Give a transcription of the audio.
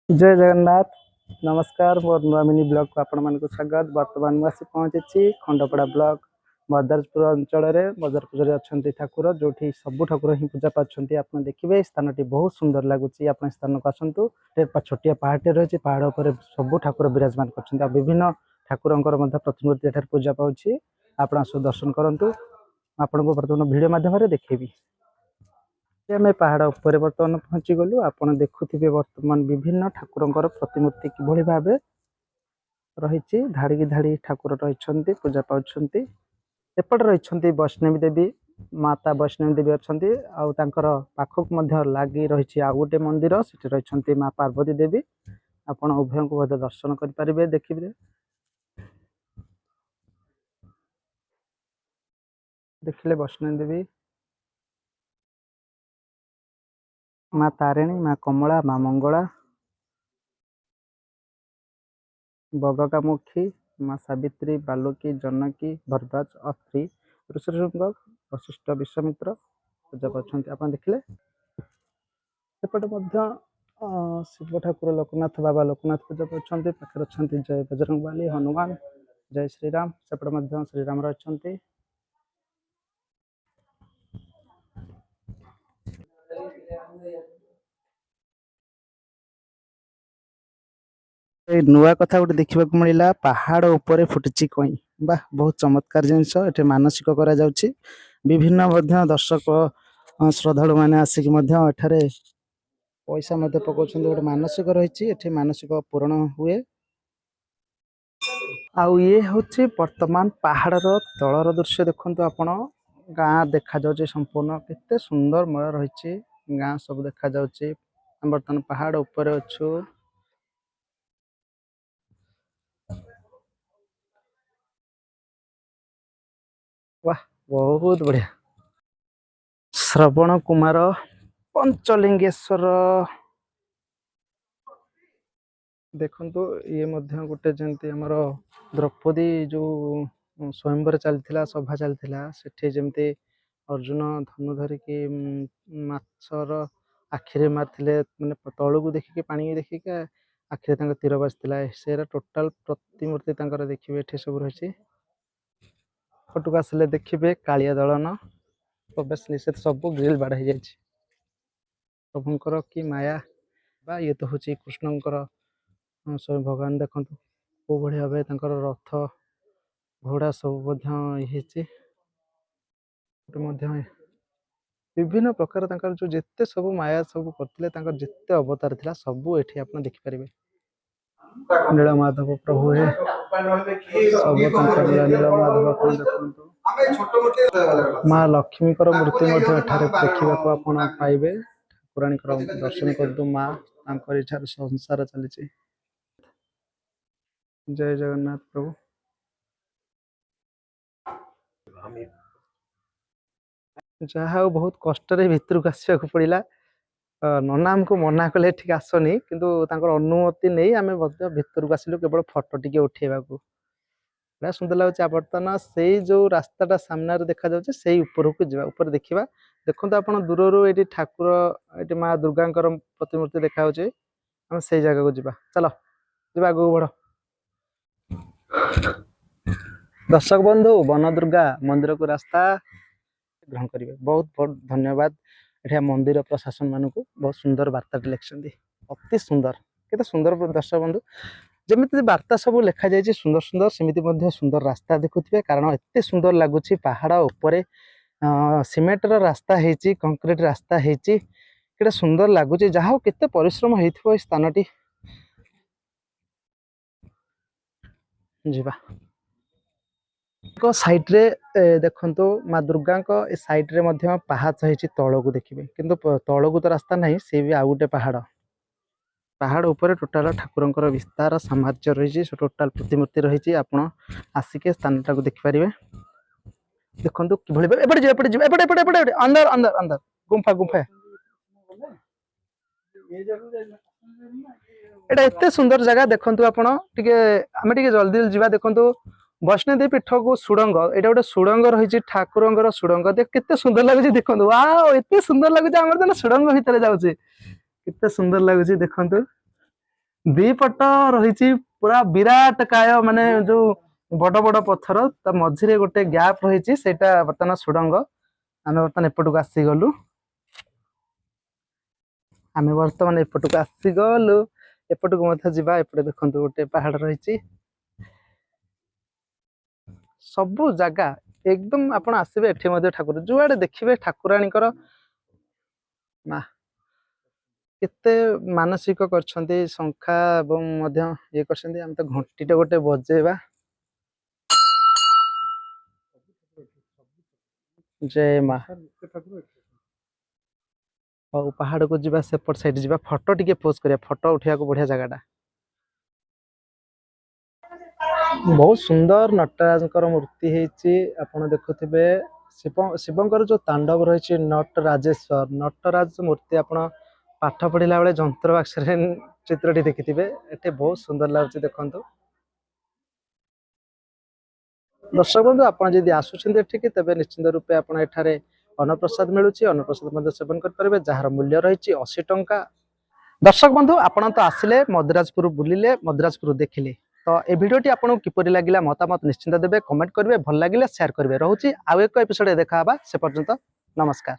जय जगन्नाथ। नमस्कार मोर नुआ मिनी ब्लॉग को आपण मान स्वागत। बर्तमान मैं आसी पहुंची खंडपड़ा ब्लॉक मदारपुर अंचल मदारपुर अच्छा ठाकुर जो सब ठाकुर ही पूजा पाচ্ছেন। आप देखिए स्थान टी बहुत सुंदर लगुच। आप स्थान को आसतु छोटिया पहाड़े रही पहाड़ पर सब ठाकुर विराजमान कर विभिन्न ठाकुर प्रतिमूर्ति पूजा पाँच। आप दर्शन करूँ आपन को बर्तमान भिडियो मध्यम देखेबी। आम पहाड़ उपर बर्तमान पहुंची गलु। आपड़ देखुवे बर्तमान विभिन्न ठाकुर प्रतिमूर्ति किभली भाव रही धाड़ी धाड़ी ठाकुर रही पूजा पाँच। एपटे रही वैष्णवी देवी माता वैष्णवी देवी अच्छा पाखक लगी रही आउ गोटे मंदिर से रही माँ पार्वती देवी। आपण उभय को दर्शन करें देखिए देखिले वैष्णवी देवी माँ तारिणी माँ कमला माँ मंगला बगकामुखी माँ सावित्री बालुकी जनकी भरद्वाज अत्रि ऋषिशृंग वशिष्ठ विश्वामित्र पूजा पाँच। आप देखिले सेपटे शिव ठाकुर लोकनाथ बाबा लोकनाथ पूजा पाँच। पाखे अच्छा जय बजरंग बाली हनुमान जय श्रीराम सेपटे श्रीराम अच्छा। नुआ कथा गोटे देखा मिलला पहाड़ उपरे फुटी कई बा बहुत चमत्कार जिनस ये मानसिक करा जाउछि। विभिन्न दर्शक श्रद्धालु मैंने आसिक पैसा पकाउछन गोटे मानसिक रही मानसिक पूरण हुए। आउ ये हूँ वर्तमान पहाड़र तलर दृश्य देखु आपण गाँ देखा जाउछि संपूर्ण केते सुंदर मय रही गाँ सब देखा जाउछि। बर्तमान पहाड़ ऊपर अच्छु वाह बहुत बढ़िया श्रवण कुमार पंचलिंगेश्वर देखंतु ये मध्य गोटे जमती आमर द्रौपदी जो स्वयंवर चलता सभा चलता सेठी जमती अर्जुन धनु धरिकी माछर आखिरे मारथिले माने तळु को देखिके पानी देखिके आखिरे तांका तीर बाजथिला सेरा टोटल प्रतिमूर्ति तांकर देखिबे एठी सब रहिछि। फोटो आसिले देखिबे कालिया दलन प्रवेश निषेध सब ग्रिल बाड़ हो जाए। प्रभुंकर कि माया बा ये तो हूँ कृष्णंकर स्वयं भगवान देखु को भाई भाव रथ घोड़ा सब विभिन्न प्रकार जो जिते सब माया सब करते जिते अवतार थिला सब एठी आपन देखि परिबे। नीला माधव प्रभु है सब नीला माधव अपन देखंतु माँ लक्ष्मी मूर्ति देखा आपन पाइबे। ठाकुराणी दर्शन करतु माँ संसार चली। जय जगन्नाथ प्रभु। जहा बहुत कष्ट भितर को आसवाक पड़ा नना आमको मना कले ठीक आसनी किंतु अनुमति नहीं आम भितर को आसिलु केवल फोटो टिके उठेबा बड़ा सुंदर लगुच। बर्तमान से जो रास्ताटा सामने देखा जाउछ से ऊपर को जा ऊपर देखा देखो आप दूर ये ठाकुर ये माँ दुर्गा प्रतिमूर्ति देखा आम से जगह को जा चलो जा आगे बढ़। दर्शक बंधु वन दुर्गा मंदिर को रास्ता ग्रहण करेंगे। बहुत बहुत धन्यवाद ये मंदिर प्रशासन मान को बहुत सुंदर वार्ता लिखिं अति सुंदर केते सुंदर दर्शक बंधु जमी वार्ता सब लिखा जाए सुंदर सुंदर सेमती सुंदर रास्ता देखुए कारण एत सुंदर लगुच पहाड़ उपरे सीमेंटर रास्ता है कंक्रीट रास्ता है सुंदर लगुच जहा केते परिश्रम हो स्थानटी जीवा साइड रे देखो माँ दुर्गा साइड रे पहाच है तल को देखिए किंतु तल को तो रास्ता नहीं सी भी आउ गोटे पहाड़ ऊपर टोटाल ठाकुर विस्तार साम्राज्य रही टोटाल प्रतिमूर्ति रही आप आसिके स्थान को देखिपारे। देखो कि अंदर अंदर अंदर गुंफा गुंफा एटा एते सुंदर जगह देखो आप जल्दी जावा। देखो वैष्णोदेवी पीठ को सुड़ंग एटा गोटे सुड़ंग रही ठाकुर सुड़ंग देख केते सुंदर लगुच। देखो वाओ एते सुंदर लगुच आमर सुड़ंग भितर जाऊे केते सुंदर लगुच देखो ଦି ପଟ ରହିଛି ପୁରା ବିରାଟ କାୟ ମାନେ ଯୋଉ ବଡ ବଡ ପଥର ତା ମଝିରେ ଗୋଟେ ଗ୍ୟାପ ରହିଛି ସେଇଟା ବର୍ତ୍ତମାନ ସୁଡଙ୍ଗ। ଆମେ ବର୍ତ୍ତମାନ ଏପଟକୁ ଆସିଗଲୁ। ଆମେ ବର୍ତ୍ତମାନ ଏପଟକୁ ଆସିଗଲୁ। ଏପଟକୁ ମଧ୍ୟ ଯିବା। ଏପଟେ ଦେଖନ୍ତୁ ଗୋଟେ ପାହାଡ ରହିଛି। ସବୁ ଜାଗା ଏକଦମ ଆପଣ ଆସିବେ ଏଠି ମଧ୍ୟ ଠାକୁର ଯୁଆଡେ ଦେଖିବେ ଠାକୁରାଣୀଙ୍କର ମା କେତେ ମାନସିକ କରିଛନ୍ତି ଶଙ୍ଖା ଏବଂ ମଧ୍ୟ ଇଏ କରିଛନ୍ତି। ଆମେ ତ ଘଣ୍ଟିଟା ଗୋଟେ ବଜେଇବା। ଜୟ ମା। ହଉ ପାହାଡକୁ ଯିବା ସେପଟ ସାଇଡ ଯିବା ଫଟୋ ଟିକେ ପୋଜ କରିବା ଫଟୋ ଉଠେଇବାକୁ ବଢିଆ ଜାଗାଟା। ବହୁତ ସୁନ୍ଦର ନଟରାଜଙ୍କର ମୂର୍ତ୍ତି ହେଇଛି ଆପଣ ଦେଖୁଥିବେ। ଶିବଙ୍କର ଯୋଉ ତାଣ୍ଡବ ରହିଛି ନଟରାଜେଶ୍ଵର ନଟରାଜ ମୂର୍ତ୍ତି ଆପଣ ପାଠ ପଢିଲା ବେଳେ ଯନ୍ତ୍ର ବାକ୍ସରେ ଚିତ୍ରଟି ଦେଖିଥିବେ ଏଠି ବହୁତ ସୁନ୍ଦର ଲାଗୁଛି ଦେଖନ୍ତୁ। ଦର୍ଶକ ବନ୍ଧୁ ଆପଣ ଯଦି ଆସୁଛନ୍ତି ଏଠିକି ତେବେ ନିଶ୍ଚିନ୍ତ ରୂପେ ଆପଣ ଏଠାରେ ଅନ୍ନପ୍ରସାଦ ମିଳୁଛି ଅନ୍ନପ୍ରସାଦ ମଧ୍ୟ ସେବନ କରିପାରିବେ ଯାହାର ମୂଲ୍ୟ ରହିଛି 80 ଟଙ୍କା। ଦର୍ଶକ ବନ୍ଧୁ ଆପଣ ତ ଆସିଲେ ମଦ୍ରାଜପୁର ବୁଲିଲେ ମଦ୍ରାଜପୁର ଦେଖିଲେ ତ ଏ ଭିଡିଓଟି ଆପଣଙ୍କୁ କିପରି ଲାଗିଲା ମତାମତ ନିଶ୍ଚିନ୍ତ ଦେବେ କମେଣ୍ଟ କରିବେ ଭଲ ଲାଗିଲେ ସେୟାର କରିବେ ରହୁଛି ଆଉ ଏକ ଏପିସୋଡରେ ଦେଖା ହେବା ସେ ପର୍ଯ୍ୟନ୍ତ ନମସ୍କାର।